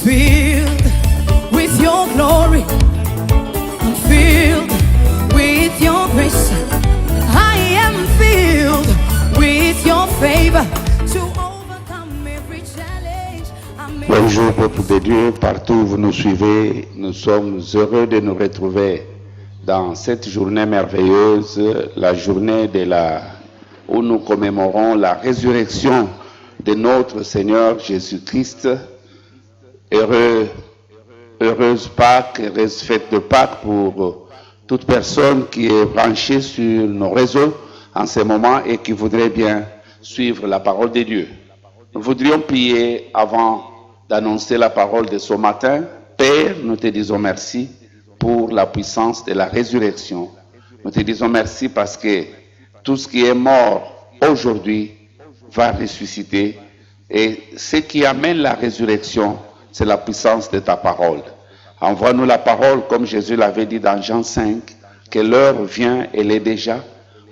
filled with your glory. I'm filled with your grace. I am filled with your favor to overcome every challenge. Bonjour peuple de Dieu, partout où vous nous suivez, nous sommes heureux de nous retrouver dans cette journée merveilleuse, la journée où nous commémorons la résurrection de notre Seigneur Jésus-Christ. Heureuse Pâques, heureuse fête de Pâques pour toute personne qui est branchée sur nos réseaux en ce moment et qui voudrait bien suivre la parole de Dieu. Nous voudrions prier avant d'annoncer la parole de ce matin. Père, nous te disons merci pour la puissance de la résurrection. Nous te disons merci parce que tout ce qui est mort aujourd'hui va ressusciter. Et ce qui amène la résurrection, c'est la puissance de ta parole. Envoie-nous la parole, comme Jésus l'avait dit dans Jean 5, que l'heure vient, elle est déjà,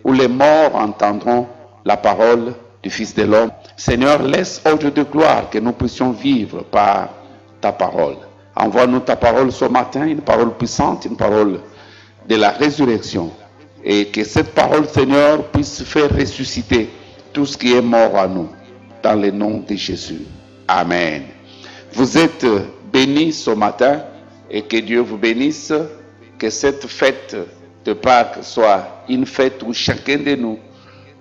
où les morts entendront la parole du Fils de l'homme. Seigneur, laisse au Dieu de gloire que nous puissions vivre par ta parole. Envoie-nous ta parole ce matin, une parole puissante, une parole de la résurrection. Et que cette parole, Seigneur, puisse faire ressusciter tout ce qui est mort à nous. Dans le nom de Jésus. Amen. Vous êtes bénis ce matin et que Dieu vous bénisse. Que cette fête de Pâques soit une fête où chacun de nous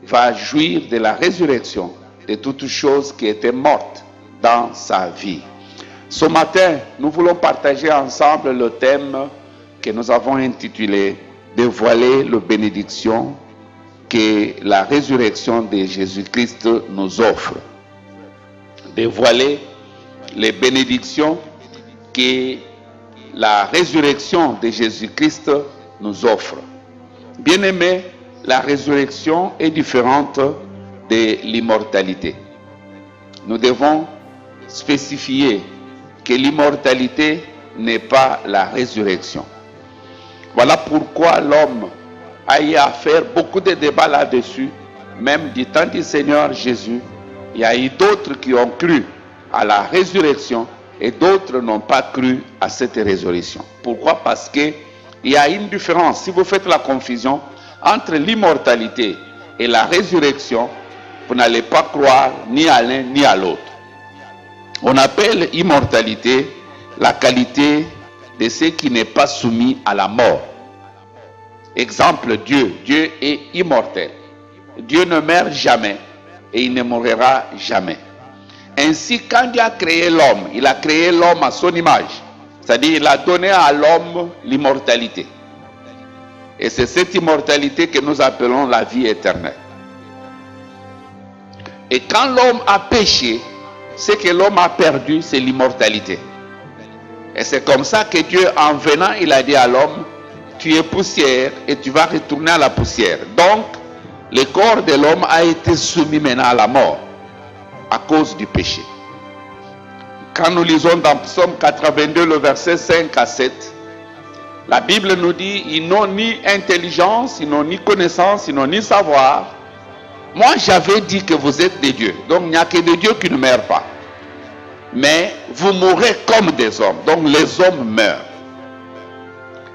va jouir de la résurrection de toutes choses qui étaient mortes dans sa vie. Ce matin, nous voulons partager ensemble le thème que nous avons intitulé « Dévoiler la bénédiction que la résurrection de Jésus-Christ nous offre ». Dévoiler les bénédictions que la résurrection de Jésus-Christ nous offre. Bien-aimés, la résurrection est différente de l'immortalité. Nous devons spécifier que l'immortalité n'est pas la résurrection. Voilà pourquoi l'homme a eu à faire beaucoup de débats là-dessus, même du temps du Seigneur Jésus. Il y a eu d'autres qui ont cru à la résurrection et d'autres n'ont pas cru à cette résurrection. Pourquoi? Parce qu'il y a une différence. Si vous faites la confusion entre l'immortalité et la résurrection, vous n'allez pas croire ni à l'un ni à l'autre. On appelle immortalité la qualité de ce qui n'est pas soumis à la mort. Exemple, Dieu. Dieu est immortel. Dieu ne meurt jamais et il ne mourra jamais. Ainsi, quand Dieu a créé l'homme, il a créé l'homme à son image. C'est-à-dire, il a donné à l'homme l'immortalité. Et c'est cette immortalité que nous appelons la vie éternelle. Et quand l'homme a péché, ce que l'homme a perdu, c'est l'immortalité. Et c'est comme ça que Dieu, en venant, il a dit à l'homme, tu es poussière et tu vas retourner à la poussière. Donc, le corps de l'homme a été soumis maintenant à la mort à cause du péché. Quand nous lisons dans Psaume 82, le verset 5 à 7, la Bible nous dit, ils n'ont ni intelligence, ils n'ont ni connaissance, ils n'ont ni savoir. Moi, j'avais dit que vous êtes des dieux. Donc, il n'y a que des dieux qui ne meurent pas. Mais vous mourrez comme des hommes. Donc, les hommes meurent.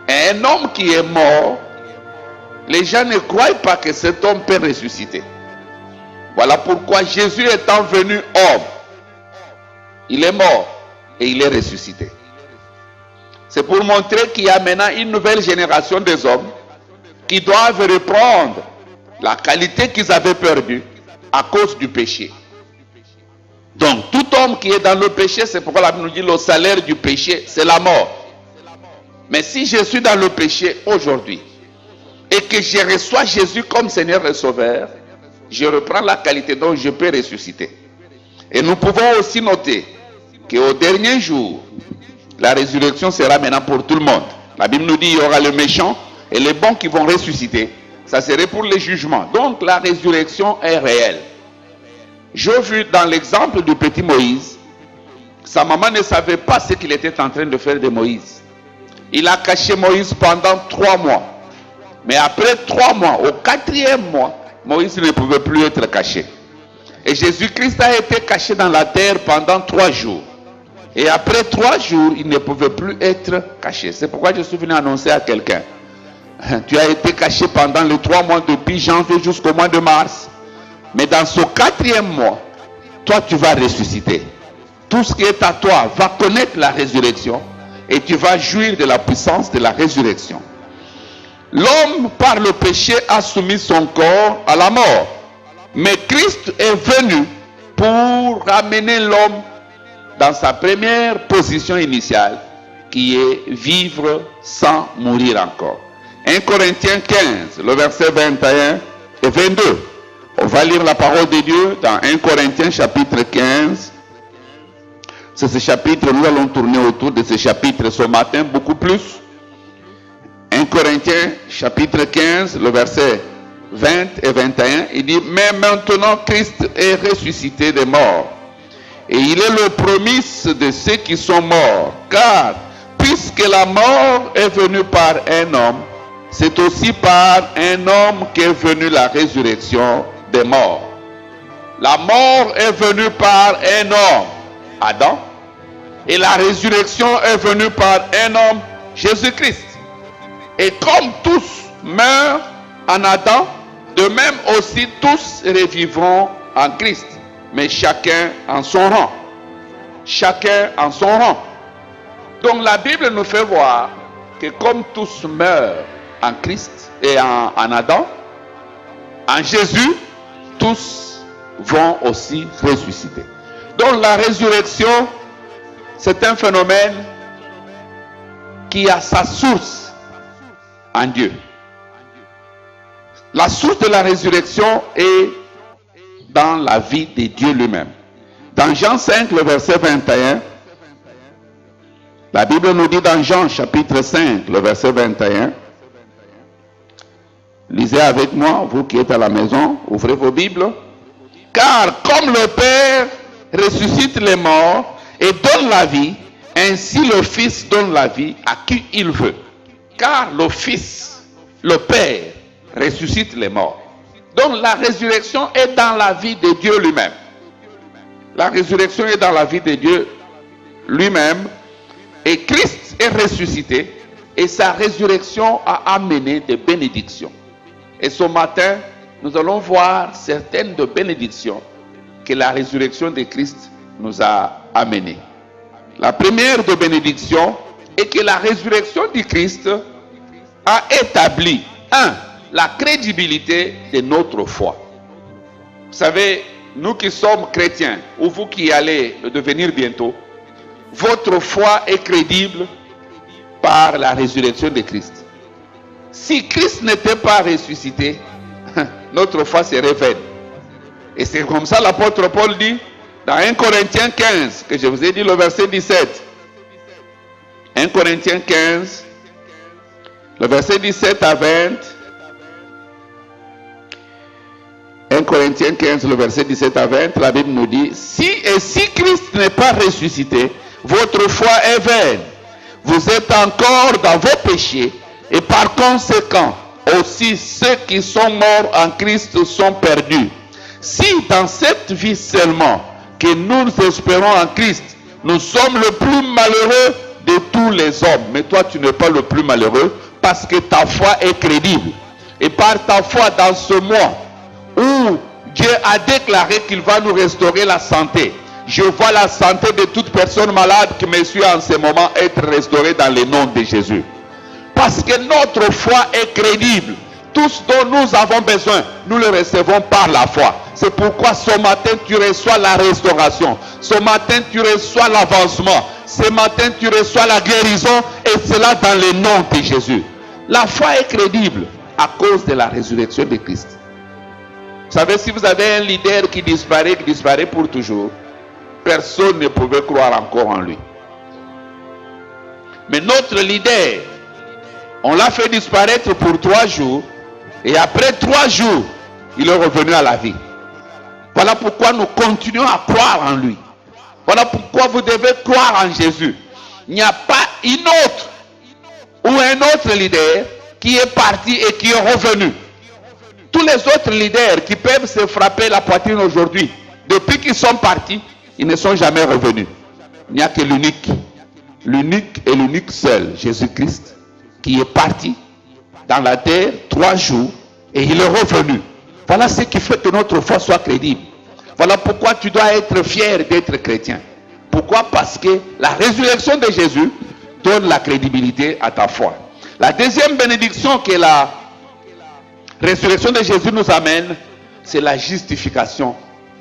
Et un homme qui est mort, les gens ne croient pas que cet homme peut ressusciter. Voilà pourquoi Jésus étant venu homme, il est mort et il est ressuscité. C'est pour montrer qu'il y a maintenant une nouvelle génération des hommes qui doivent reprendre la qualité qu'ils avaient perdue à cause du péché. Donc tout homme qui est dans le péché, c'est pourquoi la Bible nous dit le salaire du péché, c'est la mort. Mais si je suis dans le péché aujourd'hui et que je reçois Jésus comme Seigneur et Sauveur, je reprends la qualité dont je peux ressusciter. Et nous pouvons aussi noter qu'au dernier jour, la résurrection sera maintenant pour tout le monde. La Bible nous dit qu'il y aura les méchants et les bons qui vont ressusciter. Ça serait pour les jugements. Donc la résurrection est réelle. J'ai vu dans l'exemple du petit Moïse, sa maman ne savait pas ce qu'il était en train de faire de Moïse. Il a caché Moïse pendant 3 mois. Mais après 3 mois, au 4e mois, Moïse ne pouvait plus être caché. Et Jésus-Christ a été caché dans la terre pendant 3 jours. Et après 3 jours, il ne pouvait plus être caché. C'est pourquoi je suis venu annoncer à quelqu'un. Tu as été caché pendant les 3 mois depuis janvier jusqu'au mois de mars. Mais dans ce 4e mois, toi tu vas ressusciter. Tout ce qui est à toi va connaître la résurrection. Et tu vas jouir de la puissance de la résurrection. L'homme par le péché a soumis son corps à la mort. Mais Christ est venu pour ramener l'homme dans sa première position initiale, qui est vivre sans mourir encore. 1 Corinthiens 15, le verset 21 et 22. On va lire la parole de Dieu dans 1 Corinthiens chapitre 15. C'est ce chapitre, nous allons tourner autour de ce chapitre ce matin, beaucoup plus. 1 Corinthiens chapitre 15, le verset 20 et 21, il dit, mais maintenant Christ est ressuscité des morts. Et il est le promis de ceux qui sont morts. Car, puisque la mort est venue par un homme, c'est aussi par un homme qu'est venue la résurrection des morts. La mort est venue par un homme, Adam. Et la résurrection est venue par un homme, Jésus-Christ. Et comme tous meurent en Adam, de même aussi tous revivront en Christ. Mais chacun en son rang. Chacun en son rang. Donc la Bible nous fait voir que comme tous meurent en Christ et en Adam, en Jésus, tous vont aussi ressusciter. Donc la résurrection, c'est un phénomène qui a sa source en Dieu. La source de la résurrection est dans la vie de Dieu lui-même. Dans Jean 5, le verset 21, la Bible nous dit dans Jean chapitre 5, le verset 21, lisez avec moi, vous qui êtes à la maison, ouvrez vos Bibles. Car comme le Père ressuscite les morts et donne la vie, ainsi le Fils donne la vie à qui il veut. Car le Fils, le Père, ressuscite les morts. Donc la résurrection est dans la vie de Dieu lui-même. La résurrection est dans la vie de Dieu lui-même. Et Christ est ressuscité. Et sa résurrection a amené des bénédictions. Et ce matin, nous allons voir certaines de bénédictions que la résurrection de Christ nous a amenées. La première de bénédictions est que la résurrection du Christ a établi, la crédibilité de notre foi. Vous savez, nous qui sommes chrétiens, ou vous qui allez le devenir bientôt, votre foi est crédible par la résurrection de Christ. Si Christ n'était pas ressuscité, notre foi serait vaine. Et c'est comme ça l'apôtre Paul dit dans 1 Corinthiens 15, que je vous ai dit le verset 17. 1 Corinthiens 15, le verset 17 à 20. 1 Corinthiens 15, le verset 17 à 20, la Bible nous dit, si Christ n'est pas ressuscité, votre foi est vaine. Vous êtes encore dans vos péchés, et par conséquent, aussi ceux qui sont morts en Christ sont perdus. Si dans cette vie seulement que nous espérons en Christ, nous sommes le plus malheureux de tous les hommes, mais toi tu n'es pas le plus malheureux parce que ta foi est crédible. Et par ta foi dans ce mois où Dieu a déclaré qu'il va nous restaurer la santé, je vois la santé de toute personne malade qui me suit en ce moment être restaurée dans le nom de Jésus. Parce que notre foi est crédible. Tout ce dont nous avons besoin, nous le recevons par la foi. C'est pourquoi ce matin tu reçois la restauration. Ce matin tu reçois l'avancement. Ce matin tu reçois la guérison. Et cela dans le nom de Jésus. La foi est crédible à cause de la résurrection de Christ. Vous savez, si vous avez un leader qui disparaît pour toujours, personne ne pouvait croire encore en lui. Mais notre leader, on l'a fait disparaître pour 3 jours. Et après 3 jours, il est revenu à la vie. Voilà pourquoi nous continuons à croire en lui. Voilà pourquoi vous devez croire en Jésus. Il n'y a pas une autre ou un autre leader qui est parti et qui est revenu. Tous les autres leaders qui peuvent se frapper la poitrine aujourd'hui, depuis qu'ils sont partis, ils ne sont jamais revenus. Il n'y a que l'unique et l'unique seul, Jésus-Christ, qui est parti dans la terre 3 jours et il est revenu. Voilà ce qui fait que notre foi soit crédible. Voilà pourquoi tu dois être fier d'être chrétien. Pourquoi? Parce que la résurrection de Jésus donne la crédibilité à ta foi. La deuxième bénédiction que la résurrection de Jésus nous amène, c'est la justification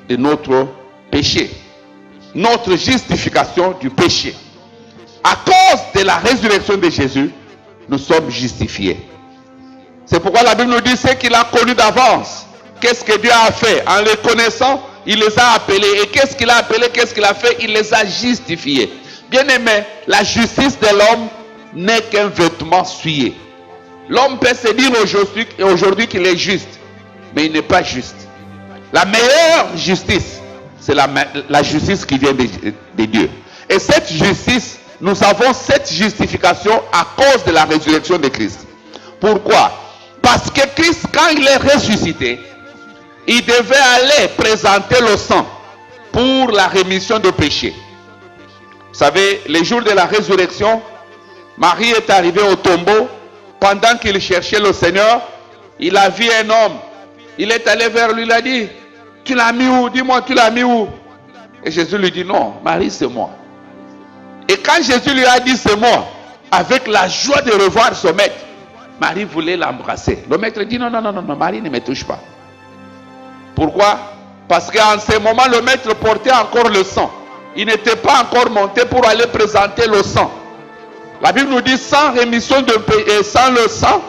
de notre péché. Notre justification du péché. À cause de la résurrection de Jésus, nous sommes justifiés. C'est pourquoi la Bible nous dit ce qu'il a connu d'avance. Qu'est-ce que Dieu a fait? En les connaissant, il les a appelés. Et qu'est-ce qu'il a appelé? Qu'est-ce qu'il a fait? Il les a justifiés. Bien-aimé, la justice de l'homme n'est qu'un vêtement souillé. L'homme peut se dire aujourd'hui qu'il est juste, mais il n'est pas juste. La meilleure justice, c'est la justice qui vient de Dieu. Et cette justice, nous avons cette justification à cause de la résurrection de Christ. Pourquoi? Parce que Christ, quand il est ressuscité, il devait aller présenter le sang pour la rémission de péché. Vous savez, les jours de la résurrection, Marie est arrivée au tombeau. Pendant qu'il cherchait le Seigneur, il a vu un homme. Il est allé vers lui, il a dit, tu l'as mis où? Dis-moi, tu l'as mis où? Et Jésus lui dit, non, Marie, c'est moi. Et quand Jésus lui a dit, c'est moi, avec la joie de revoir son maître, Marie voulait l'embrasser. Le maître dit, non, Marie ne me touche pas. Pourquoi? Parce qu'en ce moment, le maître portait encore le sang. Il n'était pas encore monté pour aller présenter le sang. La Bible nous dit, sans rémission de péché, sans le sang,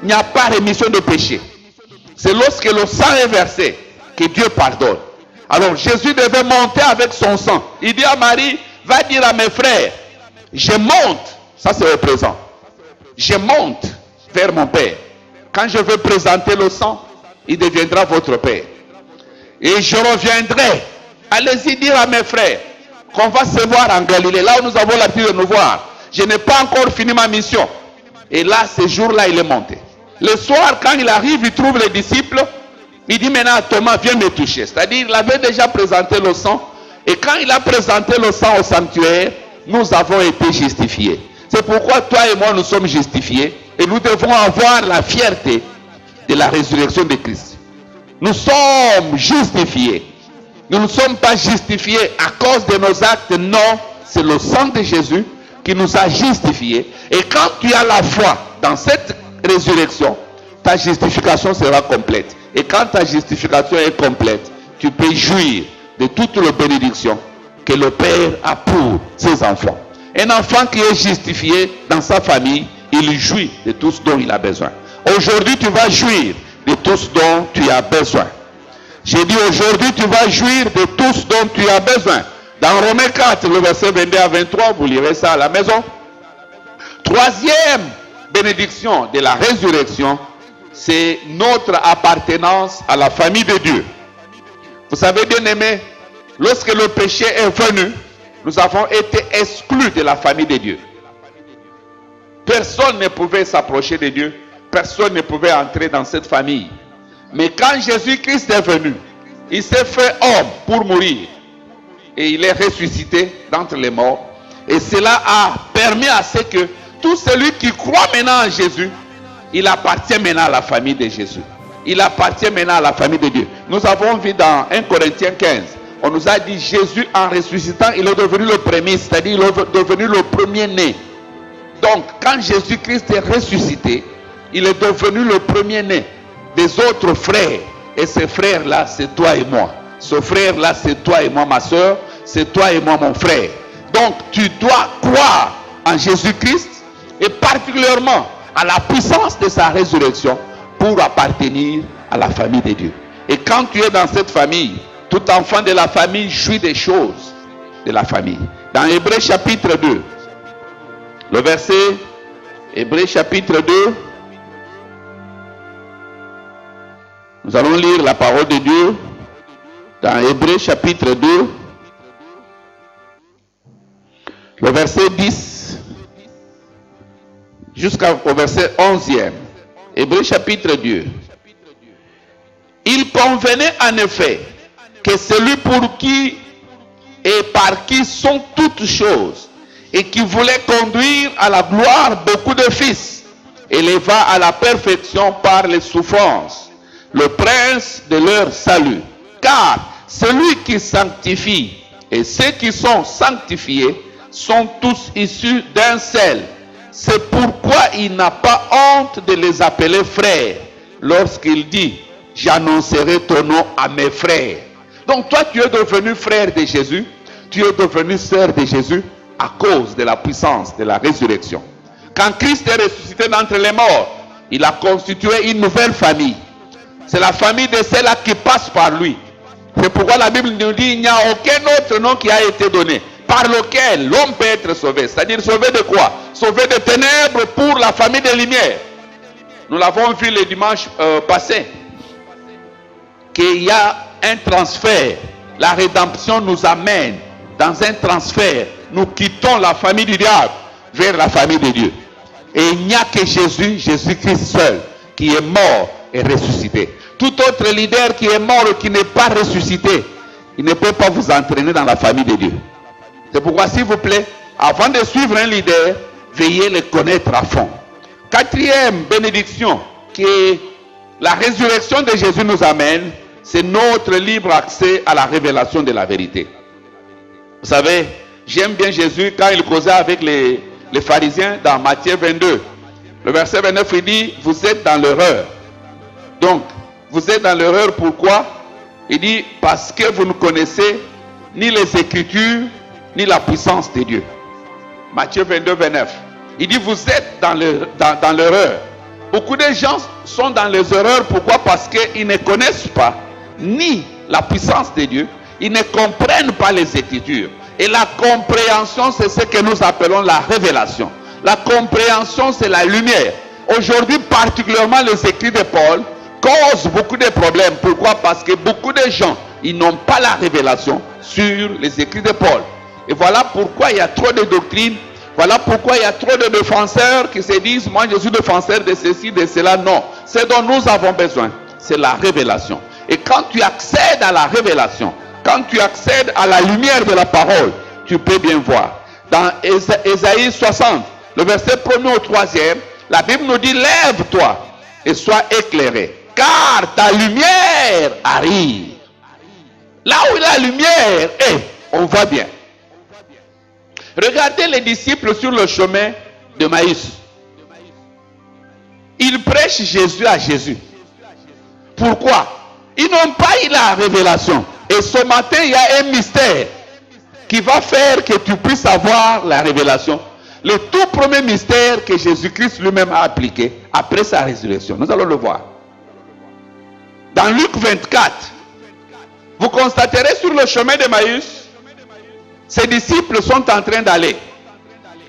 il n'y a pas rémission de péché. C'est lorsque le sang est versé que Dieu pardonne. Alors Jésus devait monter avec son sang. Il dit à Marie, va dire à mes frères, je monte, ça c'est au présent, je monte vers mon Père. Quand je veux présenter le sang, il deviendra votre Père. Et je reviendrai. Allez-y dire à mes frères qu'on va se voir en Galilée, là où nous avons l'habitude de nous voir. Je n'ai pas encore fini ma mission. Et là, ce jour-là, il est monté. Le soir, quand il arrive, il trouve les disciples. Il dit maintenant à Thomas, viens me toucher. C'est-à-dire, il avait déjà présenté le sang. Et quand il a présenté le sang au sanctuaire, nous avons été justifiés. C'est pourquoi toi et moi, nous sommes justifiés. Et nous devons avoir la fierté de la résurrection de Christ. Nous sommes justifiés. Nous ne sommes pas justifiés à cause de nos actes. Non, c'est le sang de Jésus qui nous a justifiés. Et quand tu as la foi dans cette résurrection, ta justification sera complète. Et quand ta justification est complète, tu peux jouir de toutes les bénédictions que le Père a pour ses enfants. Un enfant qui est justifié dans sa famille, il jouit de tout ce dont il a besoin. Aujourd'hui, tu vas jouir de tout ce dont tu as besoin. J'ai dit aujourd'hui, tu vas jouir de tout ce dont tu as besoin. Dans Romains 4, le verset 22 à 23, vous lirez ça à la maison. Troisième bénédiction de la résurrection, c'est notre appartenance à la famille de Dieu. Vous savez, bien aimé, lorsque le péché est venu, nous avons été exclus de la famille de Dieu. Personne ne pouvait s'approcher de Dieu. Personne ne pouvait entrer dans cette famille. Mais quand Jésus-Christ est venu, il s'est fait homme pour mourir. Et il est ressuscité d'entre les morts. Et cela a permis à ce que tout celui qui croit maintenant en Jésus, il appartient maintenant à la famille de Jésus. Il appartient maintenant à la famille de Dieu. Nous avons vu dans 1 Corinthiens 15, on nous a dit Jésus en ressuscitant, il est devenu le premier, c'est-à-dire il est devenu le premier-né. Donc quand Jésus-Christ est ressuscité, il est devenu le premier-né des autres frères. Et ces frères-là, c'est toi et moi. Ce frère-là, c'est toi et moi, ma soeur. C'est toi et moi, mon frère. Donc, tu dois croire en Jésus-Christ et particulièrement à la puissance de sa résurrection pour appartenir à la famille de Dieu. Et quand tu es dans cette famille, tout enfant de la famille jouit des choses de la famille. Dans Hébreux chapitre 2, le verset, Hébreux chapitre 2, nous allons lire la parole de Dieu dans Hébreux chapitre 2, le verset 10 jusqu'au verset 11e. Hébreux chapitre 2. Il convenait en effet que celui pour qui et par qui sont toutes choses, et qui voulait conduire à la gloire beaucoup de fils, éleva à la perfection par les souffrances, le prince de leur salut. Car celui qui sanctifie et ceux qui sont sanctifiés sont tous issus d'un seul. C'est pourquoi il n'a pas honte de les appeler frères, lorsqu'il dit, j'annoncerai ton nom à mes frères. Donc toi, tu es devenu frère de Jésus, tu es devenu sœur de Jésus à cause de la puissance de la résurrection. Quand Christ est ressuscité d'entre les morts, il a constitué une nouvelle famille. C'est la famille de ceux-là qui passent par lui. C'est pourquoi la Bible nous dit, il n'y a aucun autre nom qui a été donné, par lequel l'homme peut être sauvé. C'est-à-dire sauvé de quoi? Sauvé de ténèbres pour la famille des lumières. Nous l'avons vu le dimanche passé, qu'il y a un transfert. La rédemption nous amène dans un transfert. Nous quittons la famille du diable vers la famille de Dieu. Et il n'y a que Jésus, Jésus-Christ seul, qui est mort et ressuscité. Tout autre leader qui est mort et qui n'est pas ressuscité, il ne peut pas vous entraîner dans la famille de Dieu. C'est pourquoi, s'il vous plaît, avant de suivre un leader, veuillez le connaître à fond. Quatrième bénédiction que la résurrection de Jésus nous amène, c'est notre libre accès à la révélation de la vérité. Vous savez, j'aime bien Jésus quand il causait avec les pharisiens dans Matthieu 22. Le verset 29, il dit, vous êtes dans l'erreur. Donc, vous êtes dans l'erreur, pourquoi? Il dit, parce que vous ne connaissez ni les Écritures, ni la puissance de Dieu. Matthieu 22, 29. Il dit, vous êtes dans l'erreur. Beaucoup de gens sont dans les erreurs, pourquoi? Parce qu'ils ne connaissent pas ni la puissance de Dieu, ils ne comprennent pas les Écritures. Et la compréhension, c'est ce que nous appelons la révélation. La compréhension, c'est la lumière. Aujourd'hui, particulièrement les écrits de Paul causent beaucoup de problèmes. Pourquoi? Parce que beaucoup de gens, ils n'ont pas la révélation sur les écrits de Paul. Et voilà pourquoi il y a trop de doctrines. Voilà pourquoi il y a trop de défenseurs qui se disent, moi je suis défenseur de ceci, de cela. Non, ce dont nous avons besoin, c'est la révélation. Et quand tu accèdes à la révélation, quand tu accèdes à la lumière de la parole, tu peux bien voir. Dans Ésaïe 60, le verset 1er au 3e, la Bible nous dit, lève-toi et sois éclairé, car ta lumière arrive. Là où la lumière est, on voit bien. Regardez les disciples sur le chemin de Maïs. Ils prêchent Jésus à Jésus. Pourquoi? Ils n'ont pas eu la révélation. Et ce matin, il y a un mystère qui va faire que tu puisses avoir la révélation. Le tout premier mystère que Jésus-Christ lui-même a appliqué après sa résurrection. Nous allons le voir. Dans Luc 24, vous constaterez sur le chemin de Maïs, ses disciples sont en train d'aller.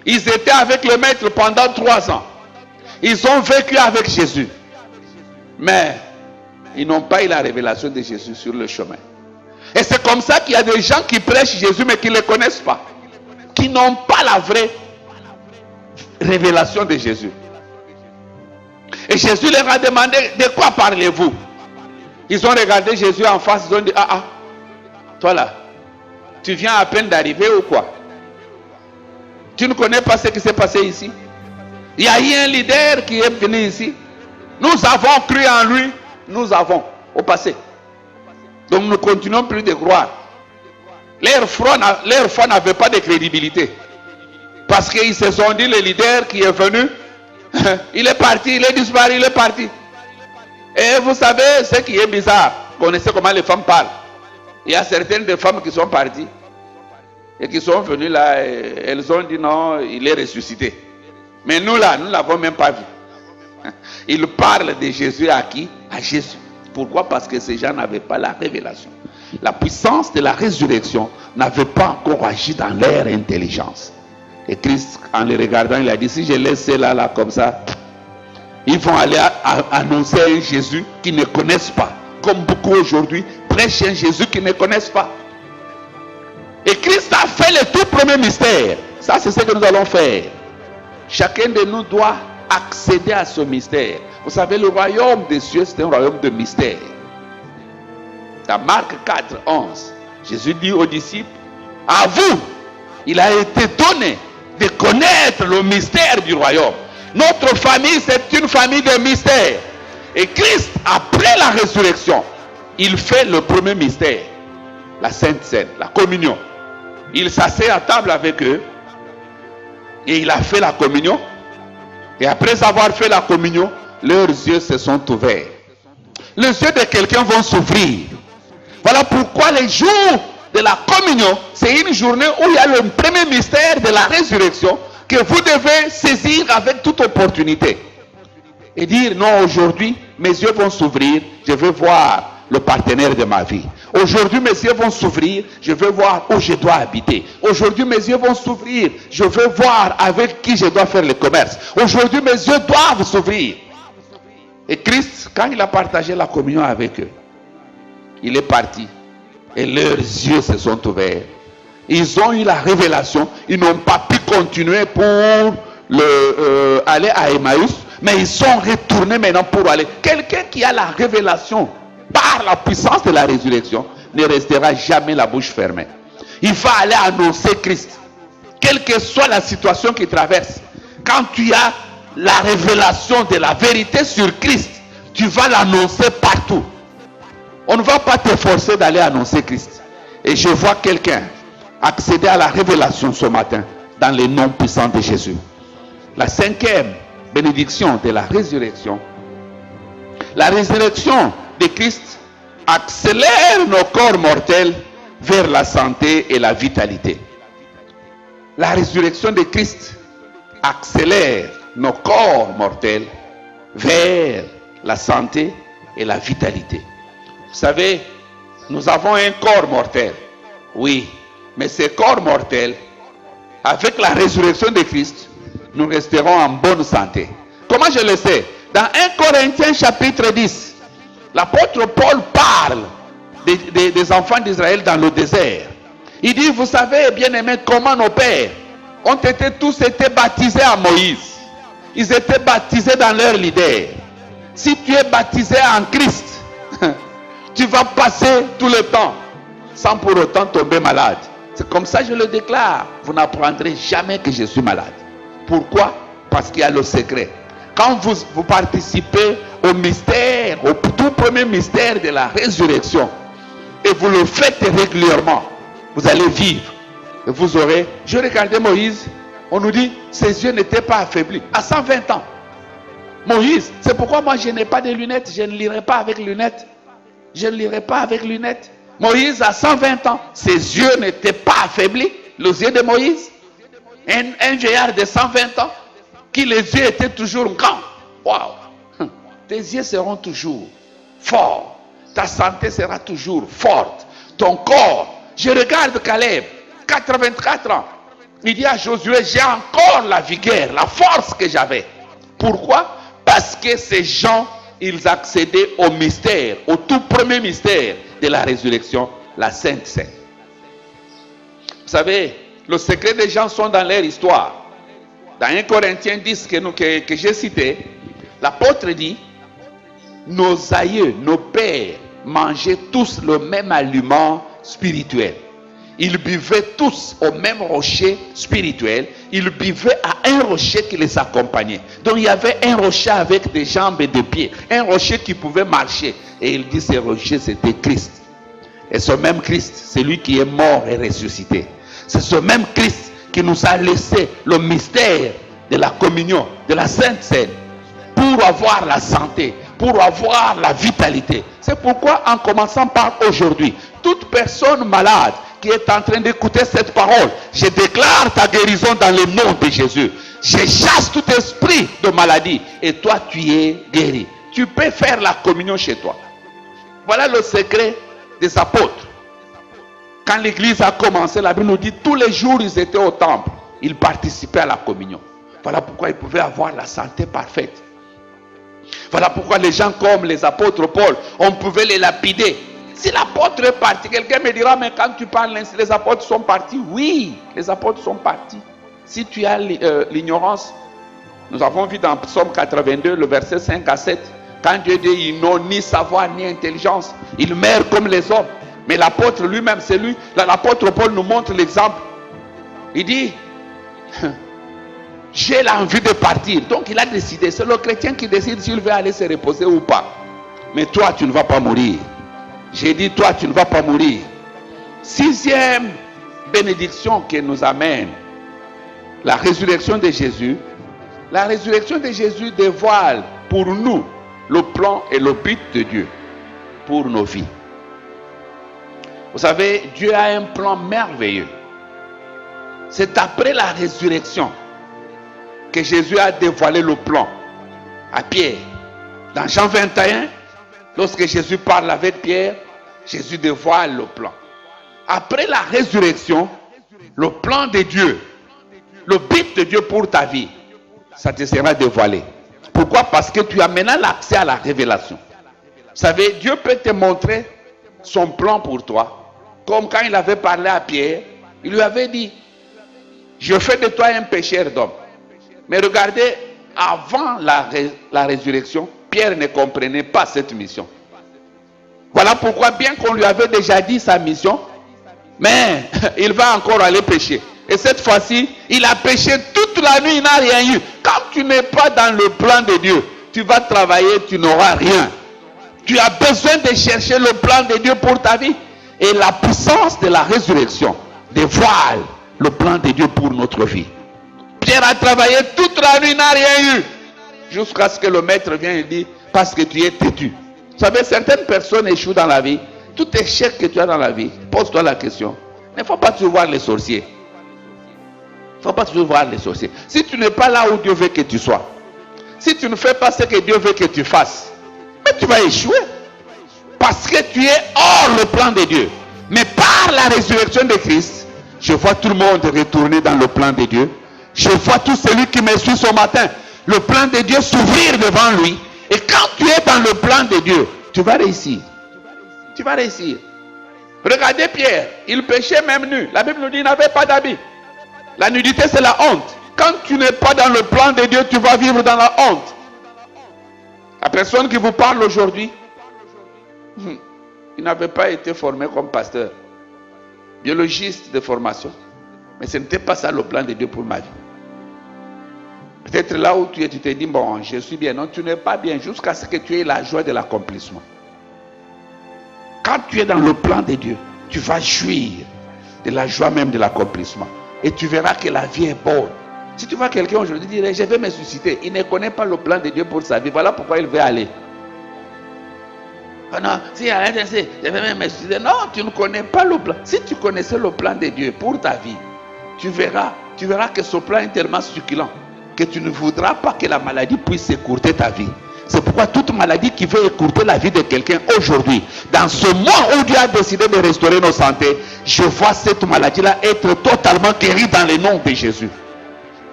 Ils étaient avec le maître pendant 3 ans. Ils ont vécu avec Jésus. Mais ils n'ont pas eu la révélation de Jésus sur le chemin. Et c'est comme ça qu'il y a des gens qui prêchent Jésus mais qui ne le connaissent pas. Qui n'ont pas la vraie révélation de Jésus. Et Jésus leur a demandé, de quoi parlez-vous? Ils ont regardé Jésus en face, ils ont dit, toi là, tu viens à peine d'arriver ou quoi? Tu ne connais pas ce qui s'est passé ici? Il y a eu un leader qui est venu ici. Nous avons cru en lui, nous avons, au passé. Donc nous ne continuons plus de croire. Leur foi n'avait pas de crédibilité. Parce qu'ils se sont dit, le leader qui est venu, il est parti, il est disparu, il est parti. Et vous savez, ce qui est bizarre, vous connaissez comment les femmes parlent. Il y a certaines des femmes qui sont parties et qui sont venues là, et elles ont dit non, il est ressuscité. Mais nous là, nous ne l'avons même pas vu. Ils parlent de Jésus à qui? À Jésus. Pourquoi? Parce que ces gens n'avaient pas la révélation. La puissance de la résurrection n'avait pas encore agi dans leur intelligence. Et Christ, en les regardant, il a dit, si je laisse cela là comme ça, ils vont aller annoncer un Jésus qu'ils ne connaissent pas. Comme beaucoup aujourd'hui prêchent un Jésus qu'ils ne connaissent pas. Et Christ a fait le tout premier mystère. Ça, c'est ce que nous allons faire. Chacun de nous doit accéder à ce mystère. Vous savez, le royaume des cieux, c'est un royaume de mystère. Dans Marc 4, 11, Jésus dit aux disciples, À vous, il a été donné de connaître le mystère du royaume. Notre famille, c'est une famille de mystères. Et Christ, après la résurrection, il fait le premier mystère, la Sainte Seine, la communion. Il s'assied à table avec eux et il a fait la communion. Et après avoir fait la communion, leurs yeux se sont ouverts. Les yeux de quelqu'un vont s'ouvrir. Voilà pourquoi les jours de la communion, c'est une journée où il y a le premier mystère de la résurrection que vous devez saisir avec toute opportunité. Et dire, non, aujourd'hui, mes yeux vont s'ouvrir, je veux voir le partenaire de ma vie. Aujourd'hui, mes yeux vont s'ouvrir, je veux voir où je dois habiter. Aujourd'hui, mes yeux vont s'ouvrir, je veux voir avec qui je dois faire le commerce. Aujourd'hui, mes yeux doivent s'ouvrir. Et Christ, quand il a partagé la communion avec eux, il est parti et leurs yeux se sont ouverts. Ils ont eu la révélation, ils n'ont pas pu continuer pour aller à Emmaüs, mais ils sont retournés maintenant pour aller. Quelqu'un qui a la révélation par la puissance de la résurrection ne restera jamais la bouche fermée. Il va aller annoncer Christ, quelle que soit la situation qu'il traverse. Quand tu as la révélation de la vérité sur Christ, tu vas l'annoncer partout. On ne va pas te forcer d'aller annoncer Christ. Et je vois quelqu'un accéder à la révélation ce matin dans le nom puissant de Jésus. La cinquième bénédiction de la résurrection. La résurrection de Christ accélère nos corps mortels vers la santé et la vitalité. La résurrection de Christ accélère nos corps mortels vers la santé et la vitalité. Vous savez, nous avons un corps mortel. Oui, mais ce corps mortel, avec la résurrection de Christ, nous resterons en bonne santé. Comment je le sais? Dans 1 Corinthiens chapitre 10, l'apôtre Paul parle des enfants d'Israël dans le désert. Il dit, vous savez, bien-aimés, comment nos pères ont tous été baptisés à Moïse. Ils étaient baptisés dans leur leader. Si tu es baptisé en Christ, tu vas passer tout le temps sans pour autant tomber malade. C'est comme ça que je le déclare. Vous n'apprendrez jamais que je suis malade. Pourquoi? Parce qu'il y a le secret. Quand vous participez au mystère, au tout premier mystère de la résurrection, et vous le faites régulièrement, vous allez vivre. Et vous aurez... Je regardais Moïse, on nous dit, ses yeux n'étaient pas affaiblis. À 120 ans. Moïse, c'est pourquoi moi je n'ai pas de lunettes, je ne lirai pas avec lunettes. Je ne lirai pas avec lunettes. Moïse, à 120 ans, ses yeux n'étaient pas affaiblis. Les yeux de Moïse, un vieillard de 120 ans, qui les yeux étaient toujours grands. Waouh! Tes yeux seront toujours forts. Ta santé sera toujours forte. Ton corps. Je regarde Caleb, 84 ans. Il dit à Josué, j'ai encore la vigueur, la force que j'avais. Pourquoi? Parce que ces gens, ils accédaient au mystère, au tout premier mystère de la résurrection, la Sainte Seine. Vous savez, le secret des gens sont dans leur histoire. Dans 1 Corinthiens 10 que j'ai cité, l'apôtre dit, nos aïeux, nos pères mangeaient tous le même aliment spirituel. Ils buvaient tous au même rocher spirituel. Ils buvaient à un rocher qui les accompagnait. Donc il y avait un rocher avec des jambes et des pieds. Un rocher qui pouvait marcher. Et il dit ce rocher c'était Christ. Et ce même Christ, c'est lui qui est mort et ressuscité. C'est ce même Christ qui nous a laissé le mystère de la communion, de la Sainte Seine, pour avoir la santé, pour avoir la vitalité. C'est pourquoi en commençant par aujourd'hui, toute personne malade qui est en train d'écouter cette parole, je déclare ta guérison dans le nom de Jésus. Je chasse tout esprit de maladie et toi tu es guéri. Tu peux faire la communion chez toi. Voilà le secret des apôtres. Quand l'église a commencé, la Bible nous dit tous les jours ils étaient au temple, ils participaient à la communion. Voilà pourquoi ils pouvaient avoir la santé parfaite. Voilà pourquoi les gens comme les apôtres Paul, on pouvait les lapider. Si l'apôtre est parti, quelqu'un me dira, mais quand tu parles ainsi, les apôtres sont partis. Oui, les apôtres sont partis. Si tu as l'ignorance, nous avons vu dans Psaume 82, le verset 5 à 7, quand Dieu dit, ils n'ont ni savoir ni intelligence, ils meurent comme les hommes. Mais l'apôtre lui-même, c'est lui. L'apôtre Paul nous montre l'exemple. Il dit, j'ai l'envie de partir. Donc il a décidé. C'est le chrétien qui décide s'il veut aller se reposer ou pas. Mais toi, tu ne vas pas mourir. J'ai dit, toi, tu ne vas pas mourir. 6e bénédiction qui nous amène la résurrection de Jésus. La résurrection de Jésus dévoile pour nous le plan et le but de Dieu pour nos vies. Vous savez, Dieu a un plan merveilleux. C'est après la résurrection que Jésus a dévoilé le plan à Pierre. Dans Jean 21, lorsque Jésus parle avec Pierre, Jésus dévoile le plan. Après la résurrection, le plan de Dieu, le but de Dieu pour ta vie, ça te sera dévoilé. Pourquoi? Parce que tu as maintenant l'accès à la révélation. Vous savez, Dieu peut te montrer son plan pour toi. Comme quand il avait parlé à Pierre, il lui avait dit, je fais de toi un pécheur d'homme. Mais regardez, avant la résurrection, Pierre ne comprenait pas cette mission. Voilà pourquoi, bien qu'on lui avait déjà dit sa mission, mais il va encore aller pécher. Et cette fois-ci, il a péché toute la nuit, il n'a rien eu. Quand tu n'es pas dans le plan de Dieu, tu vas travailler, tu n'auras rien. Tu as besoin de chercher le plan de Dieu pour ta vie. Et la puissance de la résurrection dévoile le plan de Dieu pour notre vie. Pierre a travaillé toute la nuit, il n'a rien eu. Jusqu'à ce que le maître vienne et dise, parce que tu es têtu. Vous savez, certaines personnes échouent dans la vie. Tout échec que tu as dans la vie, pose-toi la question. Il ne faut pas toujours voir les sorciers. Il ne faut pas toujours voir les sorciers. Si tu n'es pas là où Dieu veut que tu sois, si tu ne fais pas ce que Dieu veut que tu fasses, mais tu vas échouer. Parce que tu es hors le plan de Dieu. Mais par la résurrection de Christ, je vois tout le monde retourner dans le plan de Dieu. Je vois tout celui qui me suit ce matin, le plan de Dieu s'ouvrir devant lui. Et quand tu es dans le plan de Dieu, tu vas réussir. Tu vas réussir. Regardez Pierre, il péchait même nu. La Bible nous dit qu'il n'avait pas d'habit. La nudité, c'est la honte. Quand tu n'es pas dans le plan de Dieu, tu vas vivre dans la honte. La personne qui vous parle aujourd'hui, il n'avait pas été formé comme pasteur, biologiste de formation. Mais ce n'était pas ça le plan de Dieu pour ma vie. Peut-être là où tu es, tu te dis, bon, je suis bien. Non, tu n'es pas bien jusqu'à ce que tu aies la joie de l'accomplissement. Quand tu es dans le plan de Dieu, tu vas jouir de la joie même de l'accomplissement. Et tu verras que la vie est bonne. Si tu vois quelqu'un aujourd'hui dire, je vais me susciter, il ne connaît pas le plan de Dieu pour sa vie. Voilà pourquoi il veut aller. Oh non, si je vais me susciter. Non, tu ne connais pas le plan. Si tu connaissais le plan de Dieu pour ta vie, tu verras que ce plan est tellement succulent que tu ne voudras pas que la maladie puisse écourter ta vie. C'est pourquoi toute maladie qui veut écourter la vie de quelqu'un aujourd'hui, dans ce mois où Dieu a décidé de restaurer nos santé, je vois cette maladie-là être totalement guérie dans le nom de Jésus.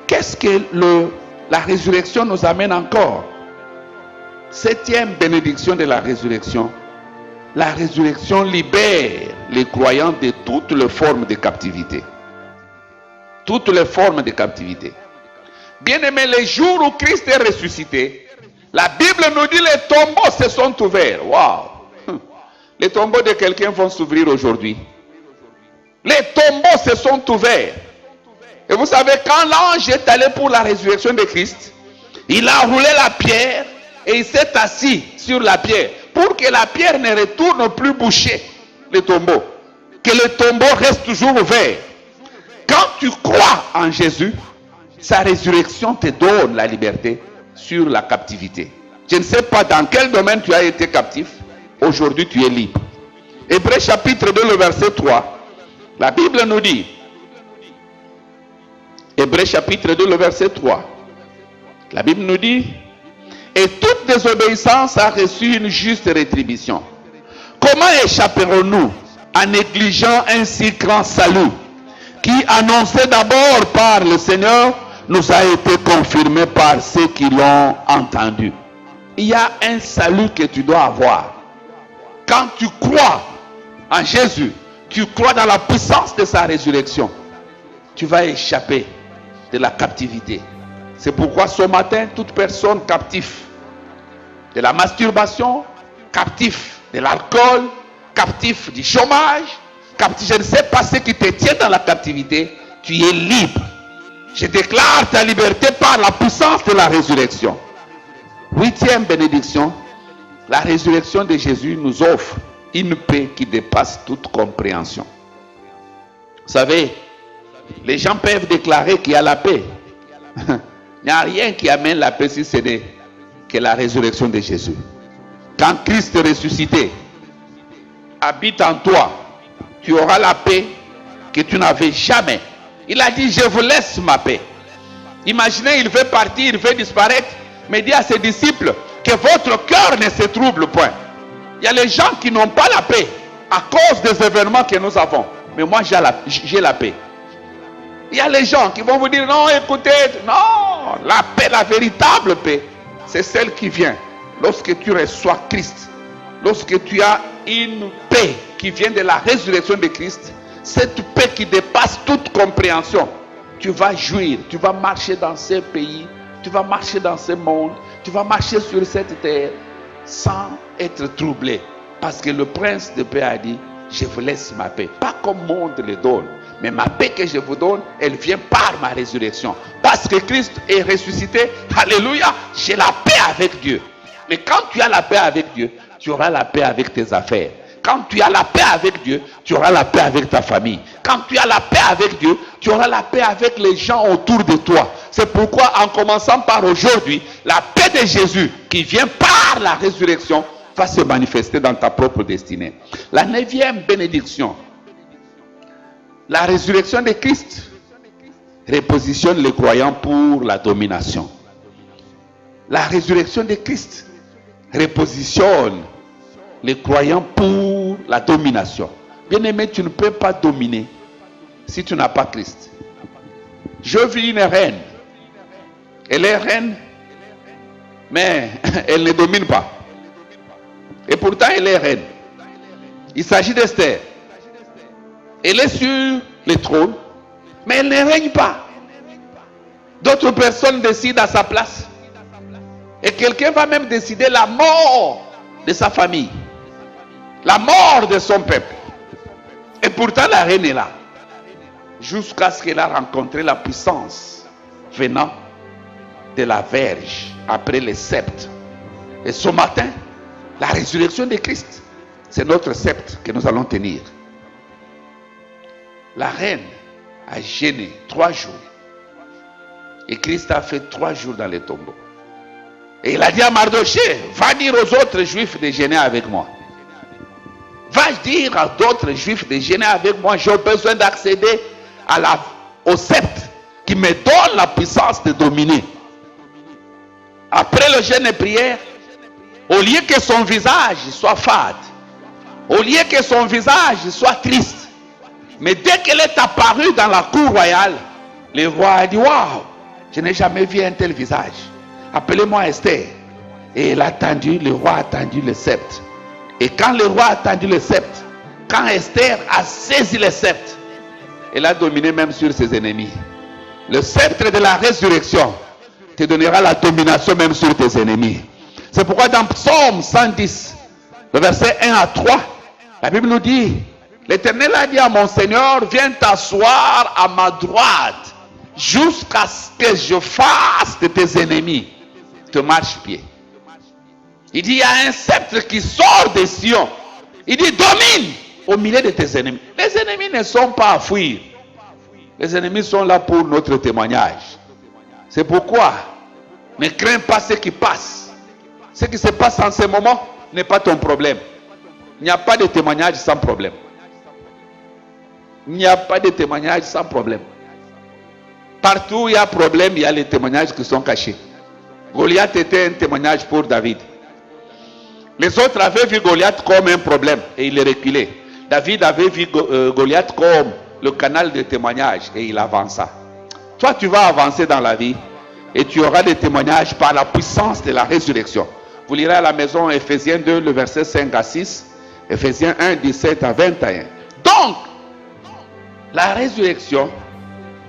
Qu'est-ce que la résurrection nous amène encore? 7e bénédiction de la résurrection. La résurrection libère les croyants de toutes les formes de captivité. Toutes les formes de captivité. Bien-aimés, les jours où Christ est ressuscité, la Bible nous dit les tombeaux se sont ouverts. Waouh! Les tombeaux de quelqu'un vont s'ouvrir aujourd'hui. Les tombeaux se sont ouverts. Et vous savez, quand l'ange est allé pour la résurrection de Christ, il a roulé la pierre et il s'est assis sur la pierre pour que la pierre ne retourne plus boucher le tombeau. Que le tombeau reste toujours ouvert. Quand tu crois en Jésus, sa résurrection te donne la liberté sur la captivité. Je ne sais pas dans quel domaine tu as été captif. Aujourd'hui, tu es libre. Hébreux chapitre 2, le verset 3. La Bible nous dit, Hébreux chapitre 2, le verset 3. La Bible nous dit, et toute désobéissance a reçu une juste rétribution. Comment échapperons-nous en négligeant un si grand salut qui, annoncé d'abord par le Seigneur, nous a été confirmé par ceux qui l'ont entendu? Il y a un salut que tu dois avoir. Quand tu crois en Jésus, tu crois dans la puissance de sa résurrection, tu vas échapper de la captivité. C'est pourquoi ce matin, toute personne captive de la masturbation, captif de l'alcool, captif du chômage, captif, je ne sais pas ce qui te tient dans la captivité, tu es libre. Je déclare ta liberté par la puissance de la résurrection. 8e bénédiction, la résurrection de Jésus nous offre une paix qui dépasse toute compréhension. Vous savez, les gens peuvent déclarer qu'il y a la paix. Il n'y a rien qui amène la paix si ce n'est que la résurrection de Jésus. Quand Christ ressuscité habite en toi, tu auras la paix que tu n'avais jamais. Il a dit, je vous laisse ma paix. Imaginez, il veut partir, il veut disparaître, mais dit à ses disciples que votre cœur ne se trouble point. Il y a les gens qui n'ont pas la paix à cause des événements que nous avons. Mais moi, j'ai la paix. Il y a les gens qui vont vous dire, non, écoutez, non, la paix, la véritable paix, c'est celle qui vient lorsque tu reçois Christ. Lorsque tu as une paix qui vient de la résurrection de Christ, cette paix qui dépasse toute compréhension, tu vas jouir, tu vas marcher dans ce pays, tu vas marcher dans ce monde, tu vas marcher sur cette terre sans être troublé. Parce que le prince de paix a dit, je vous laisse ma paix. Pas comme le monde le donne, mais ma paix que je vous donne, elle vient par ma résurrection. Parce que Christ est ressuscité, alléluia, j'ai la paix avec Dieu. Mais quand tu as la paix avec Dieu, tu auras la paix avec tes affaires. Quand tu as la paix avec Dieu, tu auras la paix avec ta famille. Quand tu as la paix avec Dieu, tu auras la paix avec les gens autour de toi. C'est pourquoi, en commençant par aujourd'hui, la paix de Jésus qui vient par la résurrection va se manifester dans ta propre destinée. La 9e bénédiction, la résurrection de Christ repositionne les croyants pour la domination. La résurrection de Christ repositionne les croyants pour la domination. Bien-aimé, tu ne peux pas dominer si tu n'as pas Christ. Je vis une reine. Elle est reine, mais elle ne domine pas. Et pourtant, elle est reine. Il s'agit d'Esther. Elle est sur le trône, mais elle ne règne pas. D'autres personnes décident à sa place. Et quelqu'un va même décider la mort de sa famille. La mort de son peuple. Et pourtant la reine est là. Jusqu'à ce qu'elle a rencontré la puissance venant de la Vierge après les sceptres. Et ce matin, la résurrection de Christ, c'est notre sceptre que nous allons tenir. La reine a gêné 3 jours. Et Christ a fait 3 jours dans les tombeaux. Et il a dit à Mardoché, va dire aux autres juifs de gêner avec moi. Va dire à d'autres juifs de gêner avec moi. J'ai besoin d'accéder au sceptre qui me donne la puissance de dominer. Après le jeûne et prière, au lieu que son visage soit fade, au lieu que son visage soit triste, mais dès qu'elle est apparue dans la cour royale, le roi a dit, waouh, je n'ai jamais vu un tel visage. Appelez-moi Esther. Et elle a tendu, le roi a tendu le sceptre. Et quand le roi a tendu le sceptre, quand Esther a saisi le sceptre, elle a dominé même sur ses ennemis. Le sceptre de la résurrection te donnera la domination même sur tes ennemis. C'est pourquoi dans Psaume 110, le verset 1 à 3, la Bible nous dit, l'Éternel a dit à mon Seigneur, viens t'asseoir à ma droite, jusqu'à ce que je fasse de tes ennemis te marche-pied. Il dit, il y a un sceptre qui sort de Sion. Il dit, domine au milieu de tes ennemis. Les ennemis ne sont pas à fuir. Les ennemis sont là pour notre témoignage. C'est pourquoi ne crains pas ce qui passe. Ce qui se passe en ce moment n'est pas ton problème. Il n'y a pas de témoignage sans problème. Il n'y a pas de témoignage sans problème. Partout où il y a problème, il y a les témoignages qui sont cachés. Goliath était un témoignage pour David. Les autres avaient vu Goliath comme un problème et il est reculé. David avait vu Goliath comme le canal de témoignage et il avança. Toi, tu vas avancer dans la vie et tu auras des témoignages par la puissance de la résurrection. Vous lirez à la maison Ephésiens 2, le verset 5 à 6, Ephésiens 1, 17 à 21. Donc, la résurrection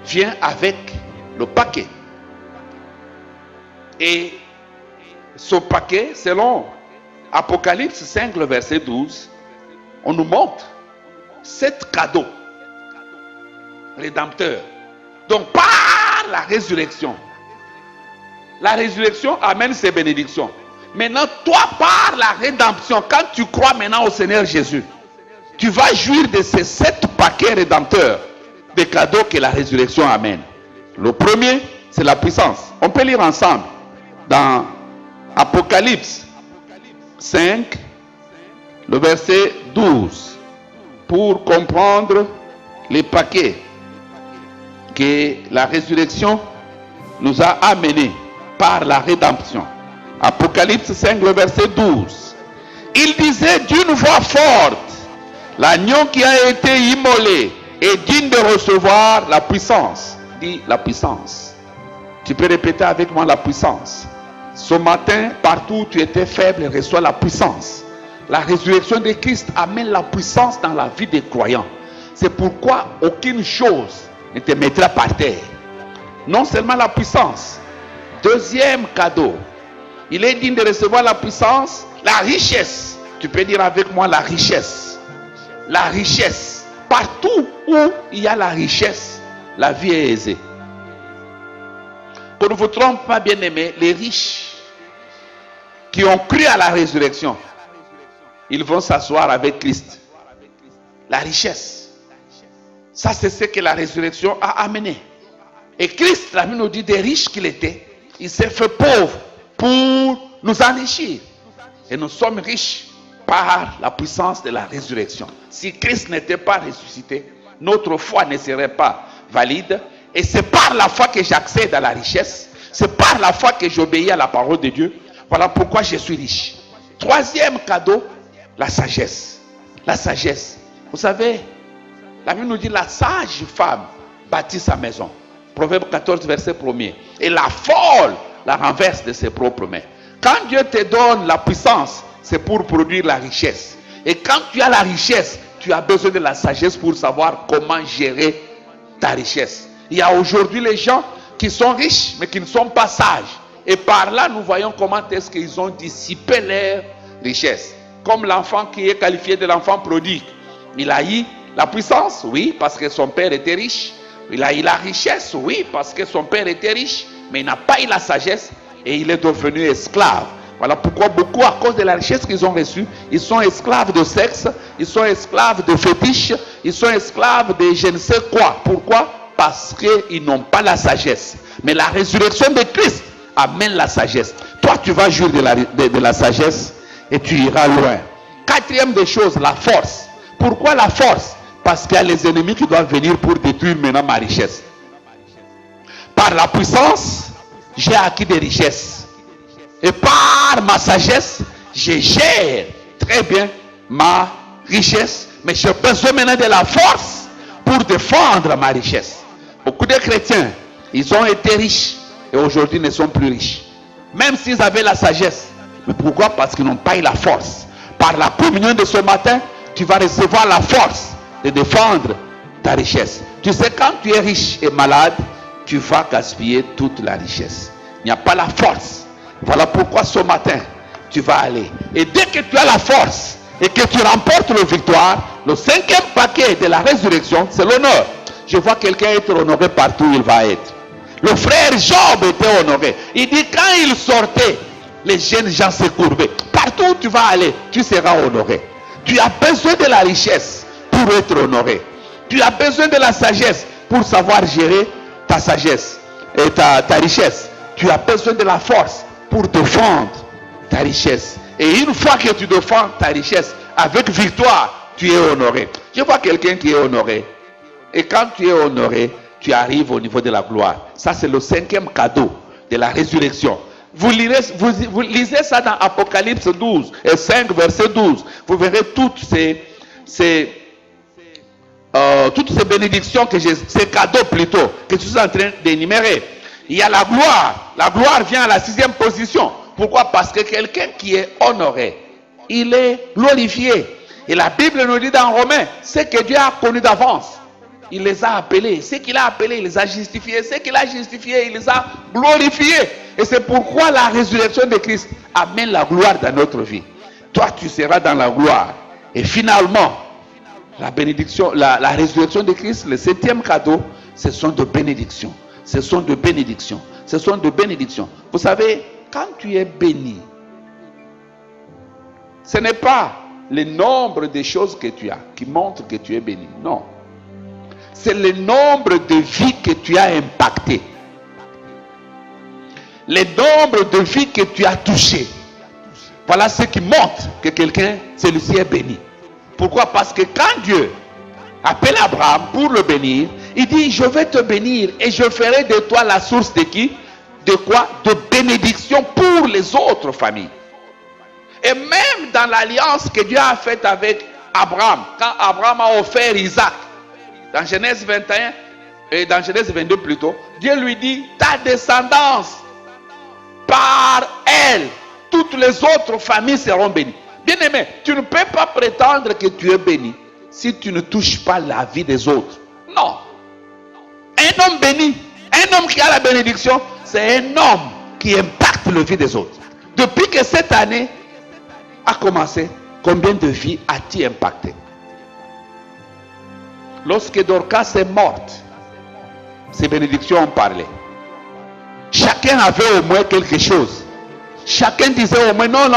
vient avec le paquet. Et ce paquet, selon Apocalypse 5, le verset 12, on nous montre 7 cadeaux rédempteurs. Donc par la résurrection amène ses bénédictions. Maintenant, toi, par la rédemption, quand tu crois maintenant au Seigneur Jésus, tu vas jouir de ces 7 paquets rédempteurs des cadeaux que la résurrection amène. Le premier, c'est la puissance. On peut lire ensemble dans Apocalypse 5, le verset 12, pour comprendre les paquets que la résurrection nous a amenés par la rédemption. Apocalypse 5, le verset 12. Il disait d'une voix forte, l'agneau qui a été immolé est digne de recevoir la puissance. Dis la puissance. Tu peux répéter avec moi la puissance. Ce matin, partout où tu étais faible, reçois la puissance. La résurrection de Christ amène la puissance dans la vie des croyants. C'est pourquoi aucune chose ne te mettra par terre. Non seulement la puissance. Deuxième cadeau. Il est digne de recevoir la puissance, la richesse. Tu peux dire avec moi la richesse. La richesse. Partout où il y a la richesse, la vie est aisée. Qu'on ne vous trompe pas, bien aimés, les riches qui ont cru à la résurrection, ils vont s'asseoir avec Christ. La richesse. Ça, c'est ce que la résurrection a amené. Et Christ, la Bible nous dit, des riches qu'il était, il s'est fait pauvre pour nous enrichir. Et nous sommes riches par la puissance de la résurrection. Si Christ n'était pas ressuscité, notre foi ne serait pas valide. Et c'est par la foi que j'accède à la richesse. C'est par la foi que j'obéis à la parole de Dieu. Voilà pourquoi je suis riche. Troisième cadeau, la sagesse. La sagesse. Vous savez, la Bible nous dit, la sage femme bâtit sa maison. Proverbe 14, verset 1er. Et la folle la renverse de ses propres mains. Quand Dieu te donne la puissance, c'est pour produire la richesse. Et quand tu as la richesse, tu as besoin de la sagesse pour savoir comment gérer ta richesse. Il y a aujourd'hui les gens qui sont riches, mais qui ne sont pas sages. Et par là, nous voyons comment est-ce qu'ils ont dissipé leur richesse. Comme l'enfant qui est qualifié de l'enfant prodigue. Il a eu la puissance, oui, parce que son père était riche. Il a eu la richesse, oui, parce que son père était riche. Mais il n'a pas eu la sagesse et il est devenu esclave. Voilà pourquoi beaucoup, à cause de la richesse qu'ils ont reçue, ils sont esclaves de sexe, ils sont esclaves de fétiches, ils sont esclaves de je ne sais quoi. Pourquoi? Parce qu'ils n'ont pas la sagesse. Mais la résurrection de Christ amène la sagesse. Toi, tu vas jouir de la sagesse et tu iras loin. Quatrième des choses, la force. Pourquoi la force? Parce qu'il y a les ennemis qui doivent venir pour détruire maintenant ma richesse. Par la puissance, j'ai acquis des richesses. Et par ma sagesse, je gère très bien ma richesse. Mais j'ai besoin maintenant de la force pour défendre ma richesse. Beaucoup de chrétiens, ils ont été riches et aujourd'hui ne sont plus riches. Même s'ils avaient la sagesse. Mais pourquoi? Parce qu'ils n'ont pas eu la force. Par la communion de ce matin, tu vas recevoir la force de défendre ta richesse. Tu sais, quand tu es riche et malade, tu vas gaspiller toute la richesse. Il n'y a pas la force. Voilà pourquoi ce matin, tu vas aller. Et dès que tu as la force et que tu remportes la victoire, le cinquième paquet de la résurrection, c'est l'honneur. Je vois quelqu'un être honoré partout où il va être. Le frère Job était honoré. Il dit quand il sortait, les jeunes gens se courbaient. Partout où tu vas aller, tu seras honoré. Tu as besoin de la richesse pour être honoré. Tu as besoin de la sagesse pour savoir gérer ta sagesse et ta richesse. Tu as besoin de la force pour défendre ta richesse. Et une fois que tu défends ta richesse avec victoire, tu es honoré. Je vois quelqu'un qui est honoré. Et quand tu es honoré, tu arrives au niveau de la gloire. Ça, c'est le cinquième cadeau de la résurrection. Vous lisez ça dans Apocalypse 12 et 5, verset 12. Vous verrez toutes ces bénédictions, ces cadeaux plutôt, que je suis en train d'énumérer. Il y a la gloire. La gloire vient à la 6e position. Pourquoi? Parce que quelqu'un qui est honoré, il est glorifié. Et la Bible nous dit dans Romains, ce que Dieu a connu d'avance, il les a appelés. Ce qu'il a appelés, il les a justifiés. Ce qu'il a justifiés, il les a glorifiés. Et c'est pourquoi la résurrection de Christ amène la gloire dans notre vie. Toi, tu seras dans la gloire. Et finalement, la bénédiction, la résurrection de Christ, le 7e cadeau, ce sont de bénédictions. Ce sont de bénédictions. Ce sont de bénédictions. Vous savez, quand tu es béni, ce n'est pas le nombre de choses que tu as qui montre que tu es béni. Non. C'est le nombre de vies que tu as impactées. Le nombre de vies que tu as touchées. Voilà ce qui montre que quelqu'un, celui-ci est béni. Pourquoi? Parce que quand Dieu appelle Abraham pour le bénir, il dit, je vais te bénir et je ferai de toi la source de qui? De quoi? De bénédiction pour les autres familles. Et même dans l'alliance que Dieu a faite avec Abraham, quand Abraham a offert Isaac, dans Genèse 21 et dans Genèse 22 plutôt, Dieu lui dit, ta descendance, par elle, toutes les autres familles seront bénies. Bien aimé, tu ne peux pas prétendre que tu es béni si tu ne touches pas la vie des autres. Non. Un homme béni, un homme qui a la bénédiction, c'est un homme qui impacte la vie des autres. Depuis que cette année a commencé, combien de vies as-tu impacté? Lorsque Dorcas est morte, ces bénédictions ont parlé. Chacun avait au moins quelque chose. Chacun disait au moins non.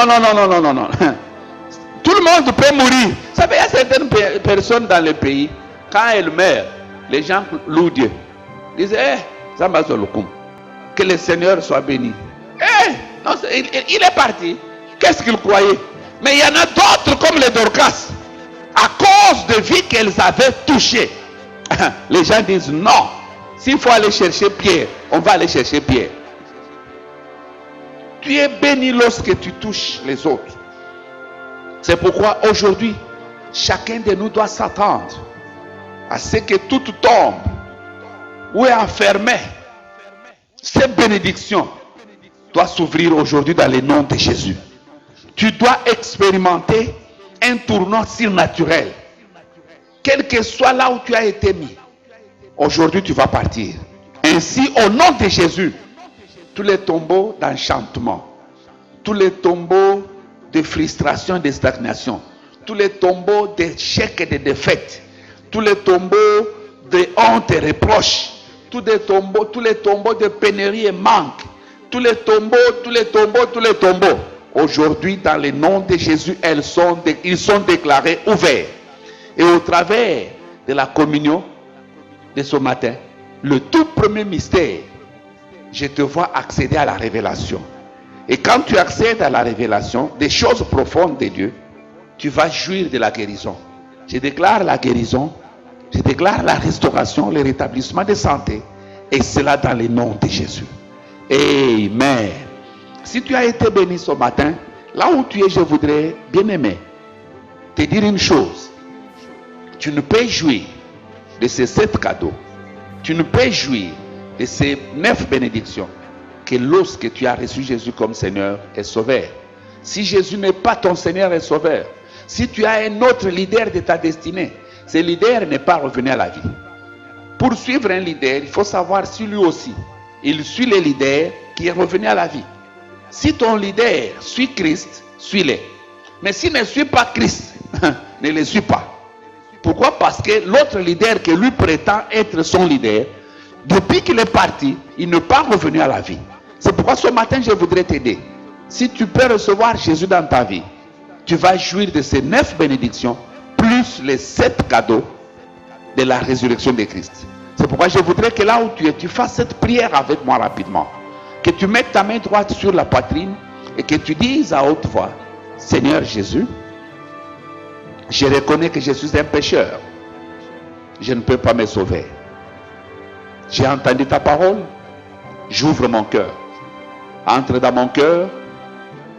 Tout le monde peut mourir. Vous savez, il y a certaines personnes dans le pays, quand elles meurent, les gens louent Dieu. Ils disent, que le Seigneur soit béni. Non, il est parti. Qu'est-ce qu'il croyait? Mais il y en a d'autres comme les Dorcas. À cause de vies qu'elles avaient touchées, les gens disent non. S'il faut aller chercher Pierre, on va aller chercher Pierre. Tu es béni lorsque tu touches les autres. C'est pourquoi aujourd'hui, chacun de nous doit s'attendre à ce que tout tombe ou est enfermé. Cette bénédiction doit s'ouvrir aujourd'hui dans le nom de Jésus. Tu dois expérimenter un tournant surnaturel. Quel que soit là où tu as été mis, aujourd'hui tu vas partir. Ainsi, au nom de Jésus, tous les tombeaux d'enchantement, tous les tombeaux de frustration et de stagnation, tous les tombeaux d'échecs et de défaites, tous les tombeaux de honte et reproches, tous les tombeaux de pénurie et manque, tous les tombeaux. Aujourd'hui, dans le nom de Jésus, ils sont déclarés ouverts. Et au travers de la communion de ce matin, le tout premier mystère, je te vois accéder à la révélation. Et quand tu accèdes à la révélation des choses profondes de Dieu, tu vas jouir de la guérison. Je déclare la guérison, je déclare la restauration, le rétablissement de santé. Et cela dans le nom de Jésus. Amen. Si tu as été béni ce matin, là où tu es, je voudrais, bien aimé, te dire une chose. Tu ne peux jouir de ces 7 cadeaux. Tu ne peux jouir de ces 9 bénédictions que lorsque tu as reçu Jésus comme Seigneur et Sauveur. Si Jésus n'est pas ton Seigneur et Sauveur, si tu as un autre leader de ta destinée, ce leader n'est pas revenu à la vie. Pour suivre un leader, il faut savoir si lui aussi, il suit le leader qui est revenu à la vie. Si ton leader suit Christ, suis-le. Mais s'il ne suit pas Christ, ne le suis pas. Pourquoi? Parce que l'autre leader que lui prétend être son leader, depuis qu'il est parti, il n'est pas revenu à la vie. C'est pourquoi ce matin, je voudrais t'aider. Si tu peux recevoir Jésus dans ta vie, tu vas jouir de ces 9 bénédictions, plus les 7 cadeaux de la résurrection de Christ. C'est pourquoi je voudrais que là où tu es, tu fasses cette prière avec moi rapidement. Que tu mettes ta main droite sur la poitrine et que tu dises à haute voix, Seigneur Jésus, je reconnais que je suis un pécheur. Je ne peux pas me sauver. J'ai entendu ta parole. J'ouvre mon cœur. Entre dans mon cœur.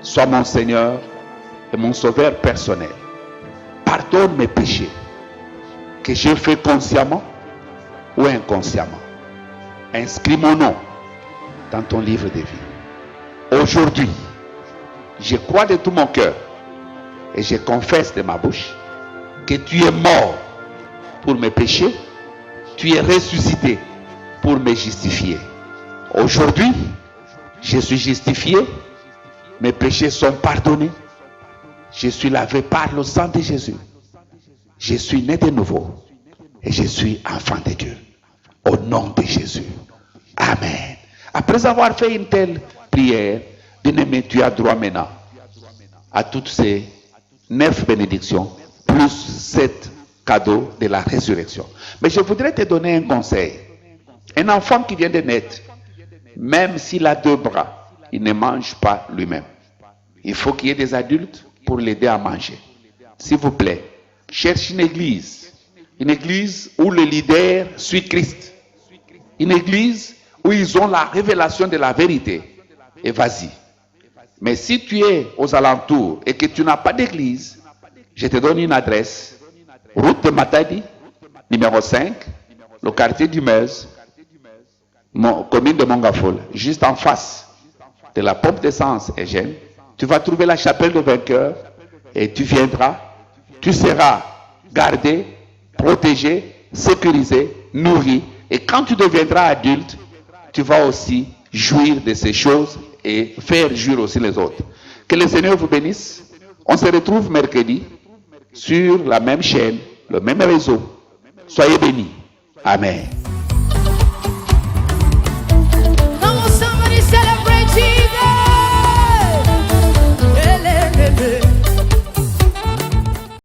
Sois mon Seigneur et mon Sauveur personnel. Pardonne mes péchés que j'ai fait consciemment ou inconsciemment. Inscris mon nom dans ton livre de vie. Aujourd'hui, je crois de tout mon cœur et je confesse de ma bouche que tu es mort pour mes péchés, tu es ressuscité pour me justifier. Aujourd'hui, je suis justifié, mes péchés sont pardonnés, je suis lavé par le sang de Jésus. je suis né de nouveau et je suis enfant de Dieu. Au nom de Jésus. Amen. Après avoir fait une telle prière, bien-aimé, tu as droit maintenant à toutes ces 9 bénédictions, plus 7 cadeaux de la résurrection. Mais je voudrais te donner un conseil. Un enfant qui vient de naître, même s'il a 2 bras, il ne mange pas lui-même. Il faut qu'il y ait des adultes pour l'aider à manger. S'il vous plaît, cherche une église où le leader suit Christ. Une église où ils ont la révélation de la vérité. Et vas-y. Mais si tu es aux alentours et que tu n'as pas d'église, je te donne une adresse. Route de Matadi, numéro 5, le quartier du Meuse, commune de Mongafol, juste en face de la pompe d'essence Eugène. Tu vas trouver la chapelle de vainqueur et tu viendras. Tu seras gardé, protégé, sécurisé, nourri. Et quand tu deviendras adulte, tu vas aussi jouir de ces choses et faire jouir aussi les autres. Que le Seigneur vous bénisse. On se retrouve mercredi sur la même chaîne, le même réseau. Soyez bénis. Amen.